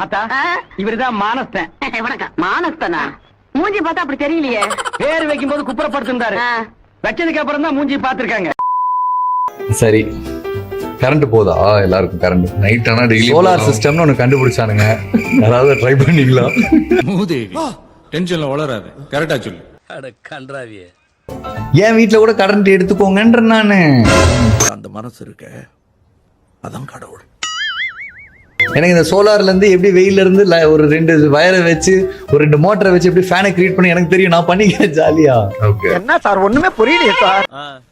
ஆத்தா இவருதான் மானஸ்தன். வணக்கம். மானஸ்தனா? மூஞ்சி பார்த்தா அப்படி தெரியலையே. பேர் வைக்கும் போது குப்புறப்படுத்திருந்தாரு. வச்சதுக்கு அப்புறம் தான் மூஞ்சி பாத்துருக்காங்க. சரி, கரண்ட் போதா எல்லாருக்கும்? கரண்ட் நைட் ஆனா டெய்லி சோலார் சிஸ்டம்னு ஒன்னு கண்டுபிடிச்சானுங்க. யாராவது ட்ரை பண்ணீங்களா? மூதேவி டென்ஷன்ல வளராது. கரெக்டா சொல்லு. அட கன்றாவியே. என் வீட்டுல கூட கரண்ட் எடுத்துக்கோங்கன்ற நானு. அந்த மனசு இருக்க, அதான் கடவுள். எனக்கு இந்த சோலார்ல இருந்து எப்படி வெயில இருந்து ஒரு 2 வயரை வச்சு ஒரு 2 மோட்டரை வச்சு எப்படி ஃபேனை கிரியேட் பண்ணி எனக்கு தெரியும். நான் பண்ணிக்கிறேன் ஜாலியா. ஓகே. என்ன சார் ஒண்ணுமே புரியலையே சார்.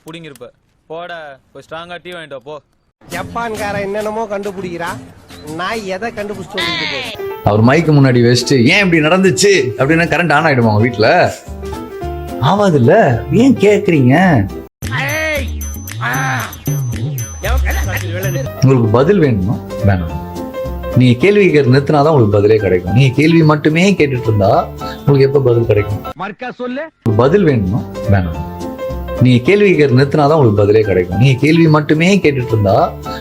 புடிங்கிருப்ப போட போய் ஸ்ட்ராங்கா டீ வாங்கிட்டு போ. ஜப்பான்கார என்னென்னமோ கண்டுபிடிக்கிறா, நான் எதை கண்டுபிடிச்சு அவர் மைக்கு முன்னாடி வச்சுட்டு ஏன் இப்படி நடந்துச்சு அப்படின்னா கரண்ட் ஆன் ஆயிடுமா உங்க வீட்டுல? ஆவாது இல்ல, ஏன் கேக்குறீங்க? உங்களுக்கு பதில் வேணுமா? வேணாம். நீங்க கேள்வி கேட்க நிறுத்தினாதான் உங்களுக்கு பதிலே கிடைக்கும். நீங்க கேள்வி மட்டுமே கேட்டுட்டு இருந்தா உங்களுக்கு எப்ப பதில் கிடைக்கும்? மர்க்கா சொல்லு. பதில் வேணுமா? வேணாம். நீங்க கேள்வி கேட்க நிறுத்தினாதான் உங்களுக்கு பதிலே கிடைக்கும். நீங்க கேள்வி மட்டுமே கேட்டுட்டு இருந்தா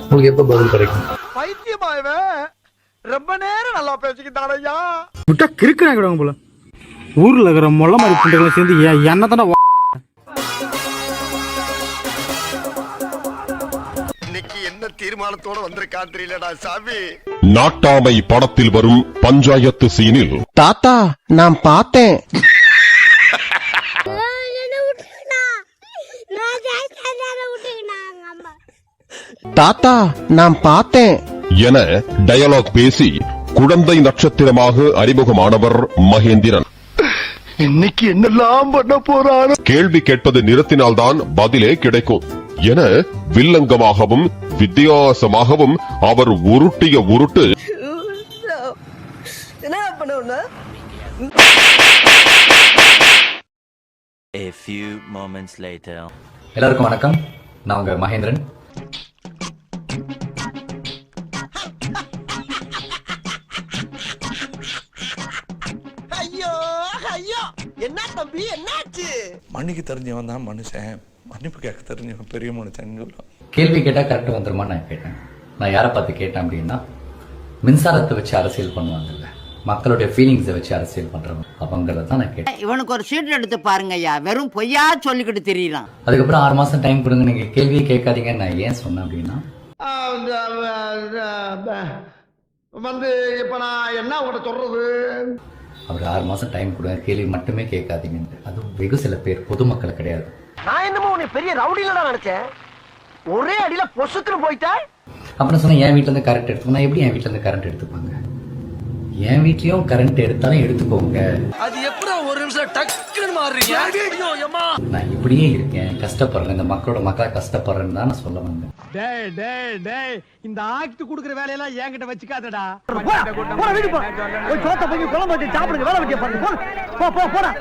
உங்களுக்கு எப்ப பதில் கிடைக்கும்? பைத்தியமாயவே ரொம்ப நேரம் நல்லா பேசிக்கிட்டாரையா. விட்டா கிறுக்குறாங்க போல. ஊர்ல இருக்கிற மொள்ள மாதிரி புண்டைகளை சேர்ந்து என்ன தானே இன்னைக்கு என்ன தீர்மானத்தோட வந்திருக்கான் தெரியலடா சாமி. நாட்டாமை படத்தில் வரும் பஞ்சாயத்து சீனில் தாத்தா நான் பார்த்தேன். தாத்தா நான் பார்த்தேன் என டயலாக் பேசி குழந்தை நட்சத்திரமாக அறிமுகமானவர் மகேந்திரன். இன்னைக்கு என்னெல்லாம் பண்ண போறாரு. கேள்வி கேட்பது நிறுத்தினால்தான் பதிலே கிடைக்கும் என வில்லங்கமாகவும் வித்தியாசமாகவும் அவர் உருட்டிய உருட்டு என்ன பண்ணுவா? A few moments later. எல்லாருக்கும் வணக்கம். நான் உங்க மகேந்திரன். ஐயோ ஐயோ, என்ன தம்பி என்னாச்சு? மன்னிக்கு தெரிஞ்சவன் தான் மனுஷன், மன்னிப்பு கேட்க தெரிஞ்சவன் பெரிய மனுஷன். கேள்வி கேட்டா கரெக்ட் வந்துருமா நான் கேட்டேன். நான் யாரை பார்த்து கேட்டேன் அப்படின்னா, மின்சாரத்தை வச்சு அரசியல் பண்ணுவாங்கல்ல, மக்களுடைய ஃபீலிங்ஸை வச்சு அரசியல் பண்றவங்க, அவங்கள தான் நான் கேட்டேன். இவனுக்கு ஒரு சீட் எடுத்து பாருங்க ஐயா, வெறும் பொய்யா சொல்லிக்கிட்டு தெரியலாம். அதுக்கப்புறம் 6 மாசம் டைம் கொடுங்க, நீங்க கேள்வியே கேட்காதீங்க. நான் ஏன் சொன்னேன் அப்படின்னா, வந்து இப்ப நான் என்ன உங்கள்கிட்ட சொல்றது? அவர் 6 மாசம் டைம் கொடுங்க, கேள்வி மட்டுமே கேட்காதீங்க. அதுவும் வெகு சில பேர், பொதுமக்கள் கிடையாது. நான் என்னமோ உன்னை பெரிய ரவுடியில நினைச்சேன், ஒரே அடியில பொசுக்குன்னு போயிட்டா. அப்புறம் சொன்னா என் வீட்டுல இருந்து கரண்ட் எடுத்துக்கணும். எப்படி என் வீட்டுல இருந்து கரண்ட் எடுத்துப்பாங்க? என் வீட்லயும் கரண்ட் எடுத்தாலும் எடுத்துக்கோங்க. அது எப்படி ஒரு நிமிஷம் டக்குன்னு மாறுறீங்க? நான் இப்படியே இருக்கேன், கஷ்டப்படுறேன், இந்த மக்களா கஷ்டப்படுறேன்னு தான் நான் சொல்ல வந்தேன். டேய் டேய் டேய், இந்த ஆக்ட் குடுக்குற வேலையெல்லாம் என்கிட்ட வச்சுக்காதடா. போடா வீடு போ. போய் சோத்த போய் குழம்பு வச்சு சாப்பிடுங்க, வேலை வெட்டிய பாருங்க. போ போ போடா.